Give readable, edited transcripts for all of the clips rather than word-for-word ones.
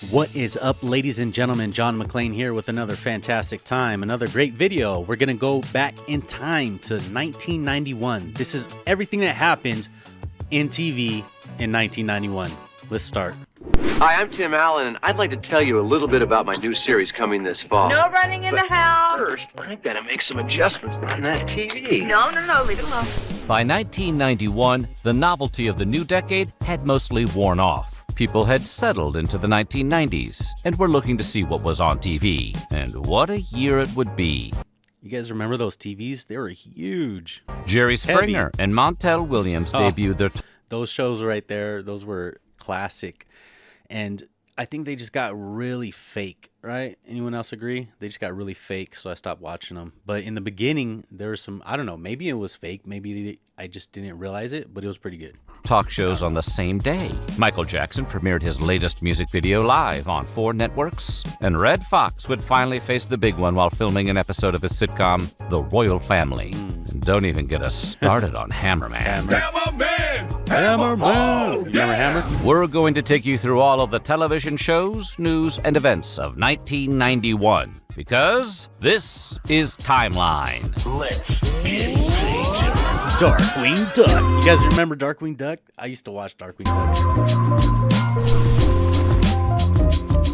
What is up, ladies and gentlemen? John McClain here with another fantastic time, another great video. We're going to go back in time to 1991. This is everything that happened in TV in 1991. Let's start. Hi, I'm Tim Allen, and I'd like to tell you a little bit about my new series coming this fall. No running in the house. First, I've got to make some adjustments on that TV. No, leave it alone. By 1991, the novelty of the new decade had mostly worn off. People had settled into the 1990s and were looking to see what was on TV. And what a year it would be. You guys remember those TVs? They were huge. Jerry Springer and Montel Williams debuted their... Those shows right there, those were classic. And I think they just got really fake, right? Anyone else agree? They just got really fake, so I stopped watching them. But in the beginning, there was some, I don't know, maybe it was fake. Maybe I just didn't realize it, but it was pretty good. Talk shows on the same day. Michael Jackson premiered his latest music video live on 4 networks. And Red Fox would finally face the big one while filming an episode of his sitcom, The Royal Family. And don't even get us started on Hammerman. Hammerman! You remember Hammer? We're going to take you through all of the television shows, news, and events of 1991. Because this is Timeline. Let's get Darkwing Duck. You guys remember Darkwing Duck? I used to watch Darkwing Duck.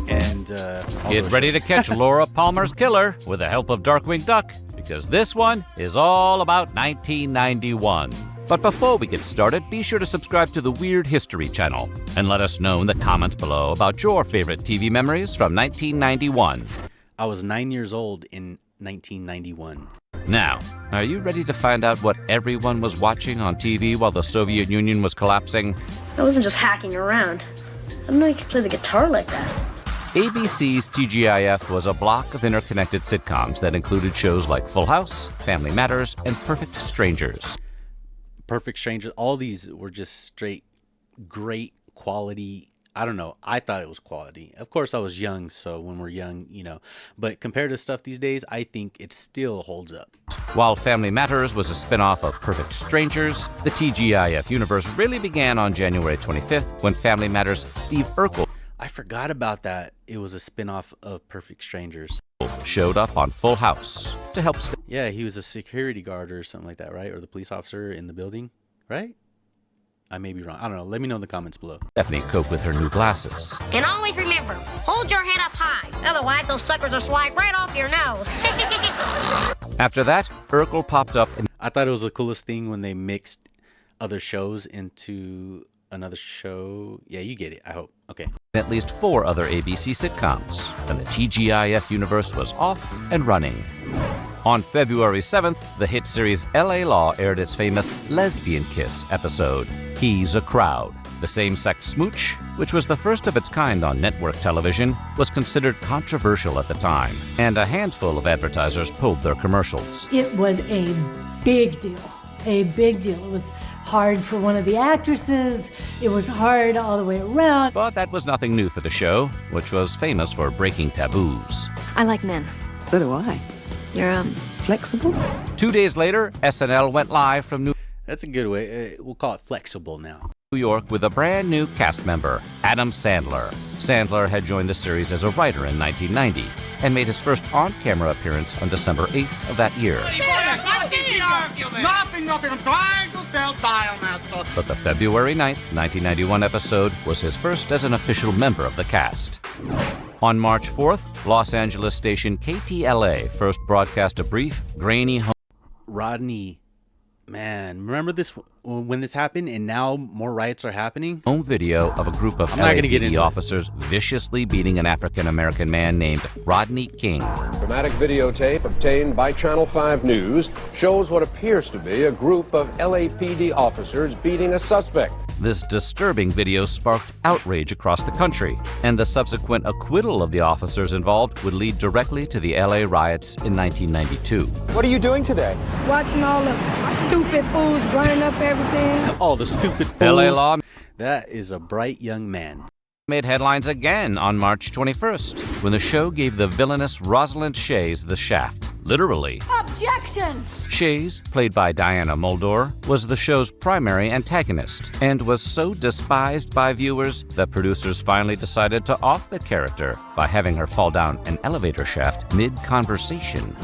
And get ready to catch Laura Palmer's killer with the help of Darkwing Duck, because this one is all about 1991. But before we get started, be sure to subscribe to the Weird History channel and let us know in the comments below about your favorite TV memories from 1991. I was 9 years old in 1991. Now, are you ready to find out what everyone was watching on TV while the Soviet Union was collapsing? I wasn't just hacking around. I didn't know you could play the guitar like that. ABC's TGIF was a block of interconnected sitcoms that included shows like Full House, Family Matters, and Perfect Strangers. Perfect Strangers, all these were just straight great quality. I don't know. I thought it was quality. Of course, I was young, so when we're young, you know. But compared to stuff these days, I think it still holds up. While Family Matters was a spin-off of Perfect Strangers, the TGIF universe really began on January 25th when Family Matters' Steve Urkel I forgot about that. It was a spin-off of Perfect Strangers. Showed up on Full House to help. Yeah, he was a security guard or something like that, right? Or the police officer in the building, right? I may be wrong. I don't know. Let me know in the comments below. Stephanie cope with her new glasses. And always remember, hold your head up high. Otherwise, those suckers will slide right off your nose. After that, Urkel popped up and I thought it was the coolest thing when they mixed other shows into another show. Yeah, you get it, I hope. Okay. at least 4 other ABC sitcoms, and the TGIF universe was off and running. On February 7th, the hit series LA Law aired its famous Lesbian Kiss episode, He's a Crowd. The same-sex smooch, which was the first of its kind on network television, was considered controversial at the time, and a handful of advertisers pulled their commercials. It was a big deal, a big deal. It was hard for one of the actresses. It was hard all the way around. But that was nothing new for the show, which was famous for breaking taboos. I like men. So do I. You're, Flexible? 2 days later, SNL went live from New That's a good way. We'll call it flexible now. York with a brand new cast member, Adam Sandler. Sandler had joined the series as a writer in 1990 and made his first on-camera appearance on December 8th of that year. Nothing. I'm trying to sell tile, master. But the February 9th, 1991 episode was his first as an official member of the cast. On March 4th, Los Angeles station KTLA first broadcast a brief, grainy home. Rodney, man, remember this when this happened and now more riots are happening? Home video of a group of LAPD officers viciously beating an African-American man named Rodney King. Dramatic videotape obtained by Channel 5 News shows what appears to be a group of LAPD officers beating a suspect. This disturbing video sparked outrage across the country, and the subsequent acquittal of the officers involved would lead directly to the LA riots in 1992. What are you doing today? Watching all the stupid fools burning up everything. All the stupid fools. LA Law. That is a bright young man. Made headlines again on March 21st when the show gave the villainous Rosalind Shays the shaft. Literally. Up Objection! Shays, played by Diana Muldaur, was the show's primary antagonist and was so despised by viewers that producers finally decided to off the character by having her fall down an elevator shaft mid-conversation.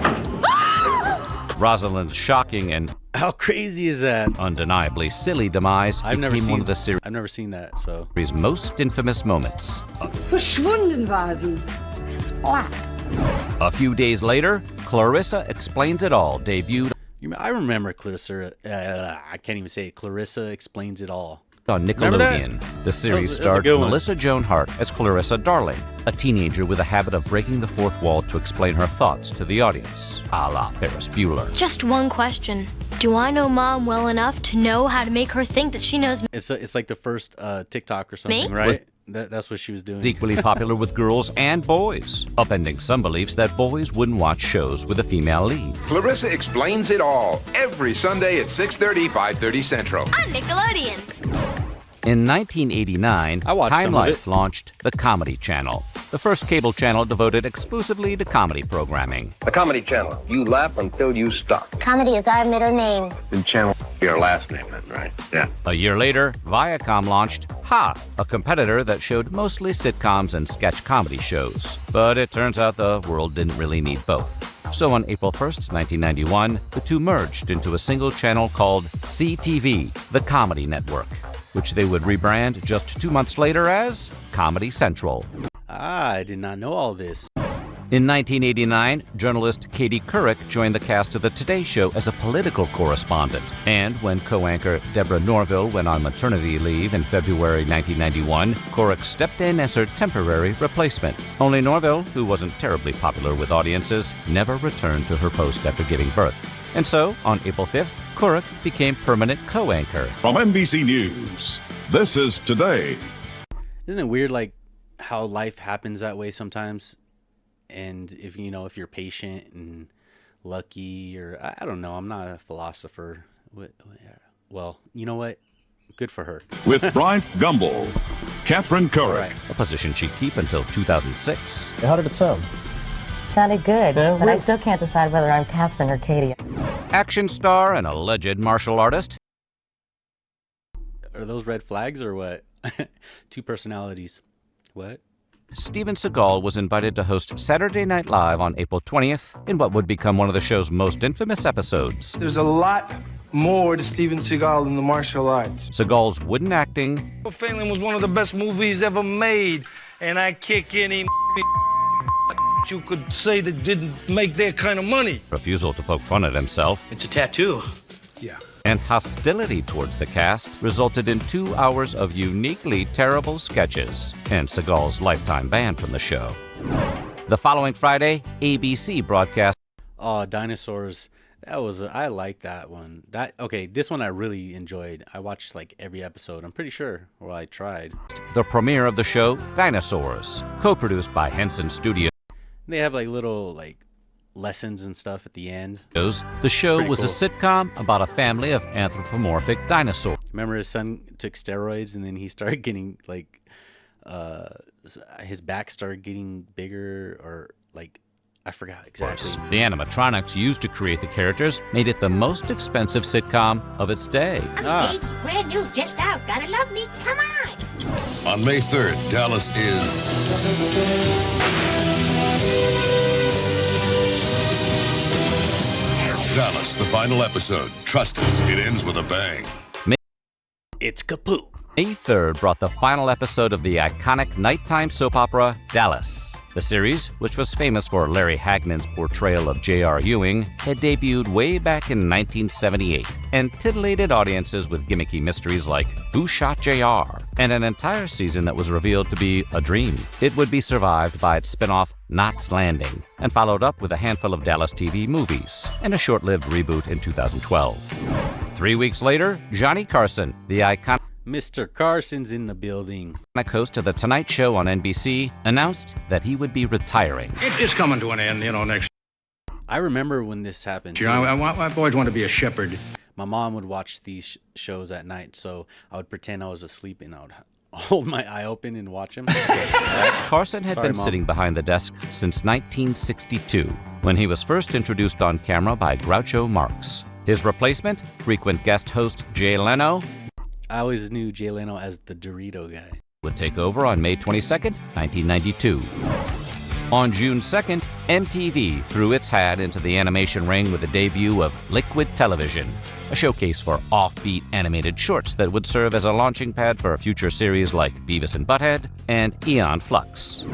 Rosalind's shocking and How crazy is that? undeniably silly demise I've never became seen one of the series' I've never seen that, so most infamous moments. Verschwunden war sie. Splat. A few days later, Clarissa Explains It All debuted I remember Clarissa. I can't even say it. Clarissa Explains It All. on Remember that? Nickelodeon. The series that was a starred good one. Melissa Joan Hart as Clarissa Darling, a teenager with a habit of breaking the fourth wall to explain her thoughts to the audience, a la Ferris Bueller. Just one question. Do I know Mom well enough to know how to make her think that she knows me? It's like the first TikTok or something, Me? right? That's what she was doing. It's equally popular with girls and boys, upending some beliefs that boys wouldn't watch shows with a female lead. Clarissa Explains It All, every Sunday at 6:30, 5:30 Central. On Nickelodeon. In 1989, I watched Time some of Life it. launched the Comedy Channel, the first cable channel devoted exclusively to comedy programming. The Comedy Channel. You laugh until you stop. Comedy is our middle name. And Channel, your last name, then, right? Yeah. A year later, Viacom launched Ha, a competitor that showed mostly sitcoms and sketch comedy shows. But it turns out the world didn't really need both. So on April 1st, 1991, the two merged into a single channel called CTV, the Comedy Network, which they would rebrand just 2 months later as Comedy Central. I did not know all this. In 1989, journalist Katie Couric joined the cast of The Today Show as a political correspondent. And when co-anchor Deborah Norville went on maternity leave in February 1991, Couric stepped in as her temporary replacement. Only Norville, who wasn't terribly popular with audiences, never returned to her post after giving birth. And so, on April 5th, Couric became permanent co-anchor. From NBC News, this is Today. Isn't it weird, like how life happens that way sometimes? And if you're patient and lucky, or I don't know, I'm not a philosopher. Well, you know what? Good for her. With Bryant Gumbel, Catherine Couric. A position she'd keep until 2006. How did it sound? Sounded good, but I still can't decide whether I'm Catherine or Katie. Action star and alleged martial artist. Are those red flags or what? Two personalities. What? Steven Seagal was invited to host Saturday Night Live on April 20th in what would become one of the show's most infamous episodes. There's a lot more to Steven Seagal than the martial arts. Seagal's wooden acting. Phelan was one of the best movies ever made, and I kick any you could say that didn't make their kind of money. Refusal to poke fun at himself. It's a tattoo. Yeah. And hostility towards the cast resulted in 2 hours of uniquely terrible sketches and Seagal's lifetime ban from the show. The following Friday, ABC broadcast. Oh, dinosaurs. I like that one. This one I really enjoyed. I watched like every episode. I'm pretty sure. Well, I tried. The premiere of the show, Dinosaurs, co-produced by Henson Studios. They have like little lessons and stuff at the end. The show was cool. a sitcom about a family of anthropomorphic dinosaurs. Remember his son took steroids and then he started getting his back started getting bigger, or I forgot exactly. The animatronics used to create the characters made it the most expensive sitcom of its day. Baby, brand new, just out. Gotta love me. Come on. On May 3rd, Dallas is... Dallas, the final episode. Trust us, it ends with a bang. It's kaput. May 3rd brought the final episode of the iconic nighttime soap opera Dallas. The series, which was famous for Larry Hagnan's portrayal of J.R. Ewing, had debuted way back in 1978 and titillated audiences with gimmicky mysteries like Who Shot J.R. and an entire season that was revealed to be a dream. It would be survived by its spin-off Knots Landing and followed up with a handful of Dallas TV movies and a short-lived reboot in 2012. 3 weeks later, Johnny Carson, the iconic Mr. Carson's in the building. Host of The Tonight Show on NBC, announced that he would be retiring. It's coming to an end, next I remember when this happened. year. I've always wanted to be a shepherd. My mom would watch these shows at night, so I would pretend I was asleep and I would hold my eye open and watch him. Carson had Sorry, been Mom. sitting behind the desk since 1962, when he was first introduced on camera by Groucho Marx. His replacement, frequent guest host Jay Leno, I always knew Jay Leno as the Dorito guy. would take over on May 22nd, 1992. On June 2nd, MTV threw its hat into the animation ring with the debut of Liquid Television, a showcase for offbeat animated shorts that would serve as a launching pad for future series like Beavis and Butthead and Aeon Flux.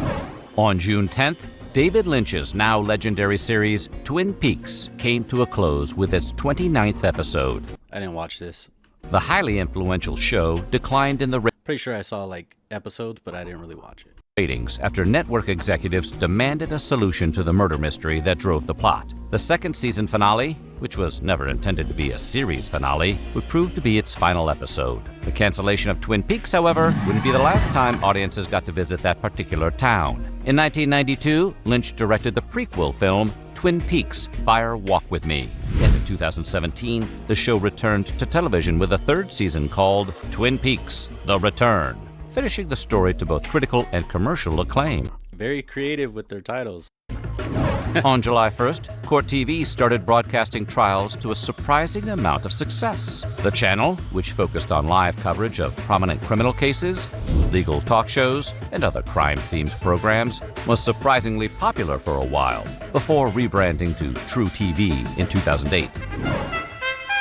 On June 10th, David Lynch's now legendary series Twin Peaks came to a close with its 29th episode. I didn't watch this. The highly influential show declined in the Pretty sure I saw like episodes, but I didn't really watch it. ratings after network executives demanded a solution to the murder mystery that drove the plot. The second season finale, which was never intended to be a series finale, would prove to be its final episode. The cancellation of Twin Peaks, however, wouldn't be the last time audiences got to visit that particular town. In 1992, Lynch directed the prequel film Twin Peaks: Fire Walk With Me. And in 2017, the show returned to television with a third season called Twin Peaks: The Return, finishing the story to both critical and commercial acclaim. Very creative with their titles. On July 1st, Court TV started broadcasting trials to a surprising amount of success. The channel, which focused on live coverage of prominent criminal cases, legal talk shows, and other crime-themed programs, was surprisingly popular for a while, before rebranding to True TV in 2008.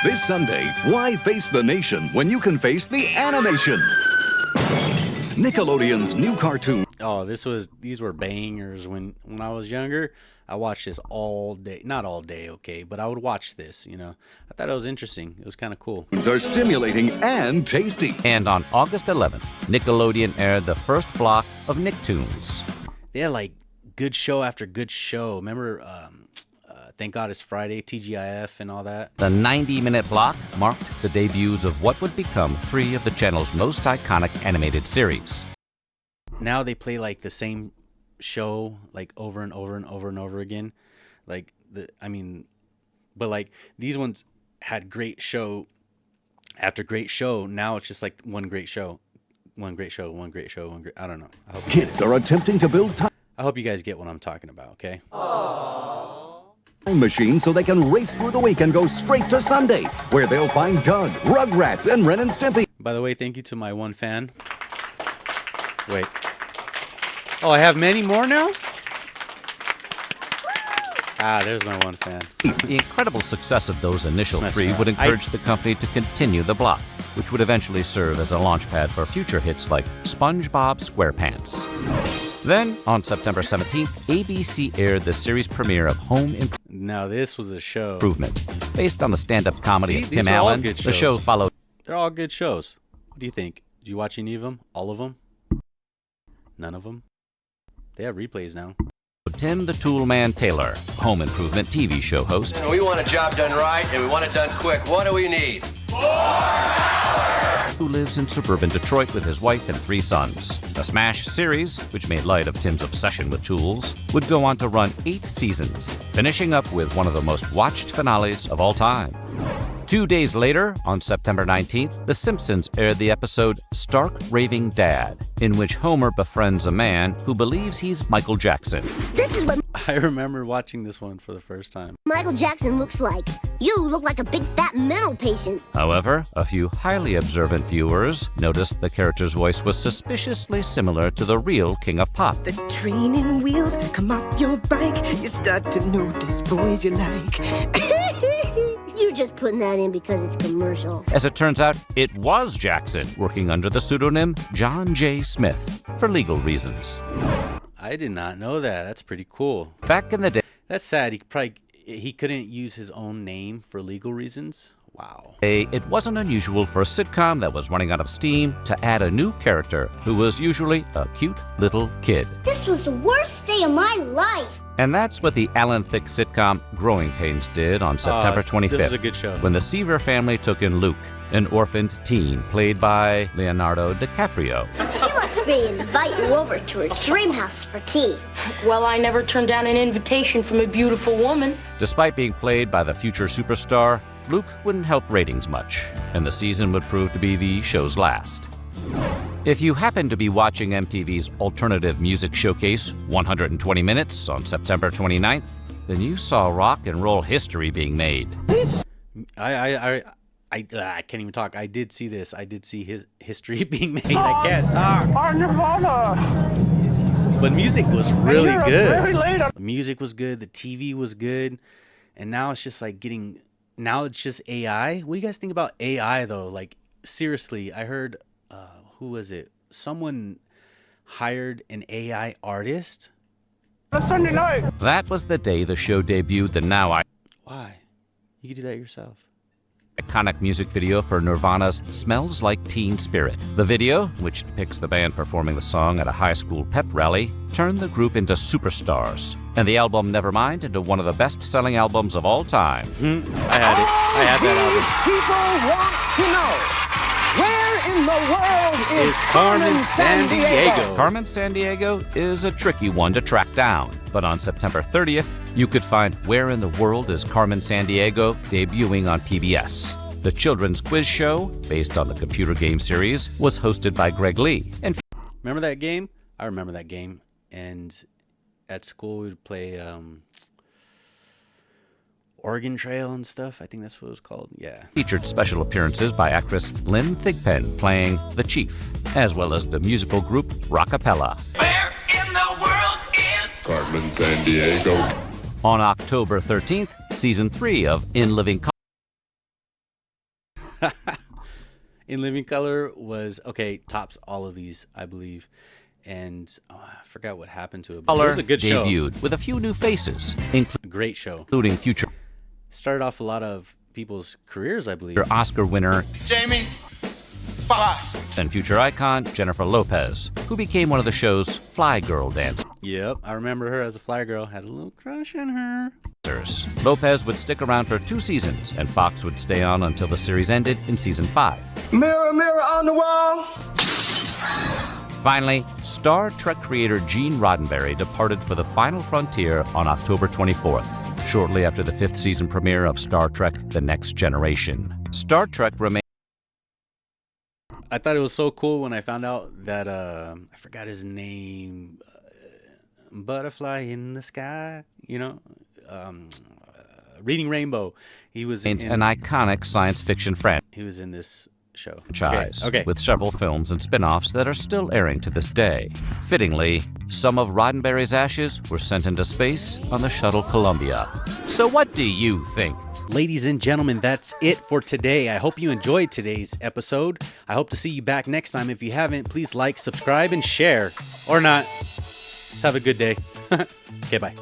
This Sunday, why face the nation when you can face the animation? Nickelodeon's new cartoon. Oh, these were bangers when I was younger. I watched this all day. Not all day, okay, but I would watch this, you know. I thought it was interesting. It was kind of cool. Are stimulating and tasty. And on August 11th, Nickelodeon aired the first block of Nicktoons. They had like good show after good show. Remember Thank God It's Friday, TGIF, and all that? The 90-minute block marked the debuts of what would become 3 of the channel's most iconic animated series. Now they play like the same show like over and over and over and over again. But like these ones had great show after great show. Now it's just like one great show. I don't know. Kids are attempting to build time I hope you guys get what I'm talking about, okay? machines so they can race through the week and go straight to Sunday, where they'll find Doug, Rugrats, and Ren and Stimpy. By the way, thank you to my one fan. Wait. Oh, I have many more now? Ah, there's my one fan. The incredible success of those initial Just 3 messing would around. encourage the company to continue the block, which would eventually serve as a launchpad for future hits like SpongeBob SquarePants. Then, on September 17th, ABC aired the series premiere of Home Now, this was a show. Improvement. Based on the stand-up comedy See, of these Tim are all Allen, good the shows. show followed They're all good shows. What do you think? Did you watch any of them? All of them? None of them? They have replays now. Tim the Toolman Taylor, Home Improvement TV show host, We want a job done right, and we want it done quick. What do we need? who lives in suburban Detroit with his wife and 3 sons. The Smash series, which made light of Tim's obsession with tools, would go on to run 8 seasons, finishing up with one of the most watched finales of all time. 2 days later, on September 19th, The Simpsons aired the episode Stark Raving Dad, in which Homer befriends a man who believes he's Michael Jackson. This is what I remember watching this one for the first time. Michael Jackson looks like. You look like a big fat mental patient. However, a few highly observant viewers noticed the character's voice was suspiciously similar to the real King of Pop. The training wheels come off your bike. You start to notice boys you like. You're just putting that in because it's commercial. As it turns out, it was Jackson, working under the pseudonym John J. Smith, for legal reasons. I did not know that. That's pretty cool. Back in the day, That's sad. He couldn't use his own name for legal reasons. Wow. it wasn't unusual for a sitcom that was running out of steam to add a new character who was usually a cute little kid. This was the worst day of my life. And that's what the Alan Thicke sitcom Growing Pains did on September 25th. This is a good show. When the Seaver family took in Luke, an orphaned teen played by Leonardo DiCaprio. She wants me to invite you over to her dream house for tea. Well, I never turned down an invitation from a beautiful woman. Despite being played by the future superstar, Luke wouldn't help ratings much, and the season would prove to be the show's last. If you happen to be watching MTV's Alternative Music Showcase 120 Minutes on September 29th, then you saw rock and roll history being made. I can't even talk. I did see this. I did see his history being made. I can't talk. Nirvana. But music was really good. The music was good. The TV was good. And now it's just like now it's just AI. What do you guys think about AI though? Like seriously, I heard, who was it? Someone hired an AI artist. Sunday night. That was the day the show debuted the Why? You could do that yourself. iconic music video for Nirvana's Smells Like Teen Spirit. The video, which depicts the band performing the song at a high school pep rally, turned the group into superstars, and the album Nevermind into one of the best-selling albums of all time. I had that album. People want to know, where in the world is Carmen Sandiego? Carmen Sandiego is a tricky one to track down, but on September 30th, you could find Where in the World is Carmen Sandiego debuting on PBS. The children's quiz show, based on the computer game series, was hosted by Greg Lee. And remember that game? I remember that game. And at school, we would play Oregon Trail and stuff. I think that's what it was called. Yeah. Featured special appearances by actress Lynn Thigpen playing the Chief, as well as the musical group Rockapella. Where in the world is Carmen Sandiego? On October 13th, Season 3 of In Living Color. In Living Color was, tops all of these, I believe. And I forgot what happened to it. But it was a good show. Debuted with a few new faces. Great show. Including future. Started off a lot of people's careers, I believe. Oscar winner Jamie Foxx and future icon Jennifer Lopez, who became one of the show's Fly Girl dancers. Yep, I remember her as a Fly Girl. Had a little crush on her. Lopez would stick around for 2 seasons, and Fox would stay on until the series ended in Season 5. Mirror, mirror on the wall. Finally, Star Trek creator Gene Roddenberry departed for the final frontier on October 24th, shortly after the 5th season premiere of Star Trek The Next Generation. Star Trek remained. I thought it was so cool when I found out that, I forgot his name, Butterfly in the Sky, Reading Rainbow. He was an iconic science fiction franchise. He was in this show. Okay. With several films and spin-offs that are still airing to this day. Fittingly, some of Roddenberry's ashes were sent into space on the shuttle Columbia. So what do you think? Ladies and gentlemen, that's it for today. I hope you enjoyed today's episode. I hope to see you back next time. If you haven't, please like, subscribe, and share. Or not. Just have a good day. Okay, bye.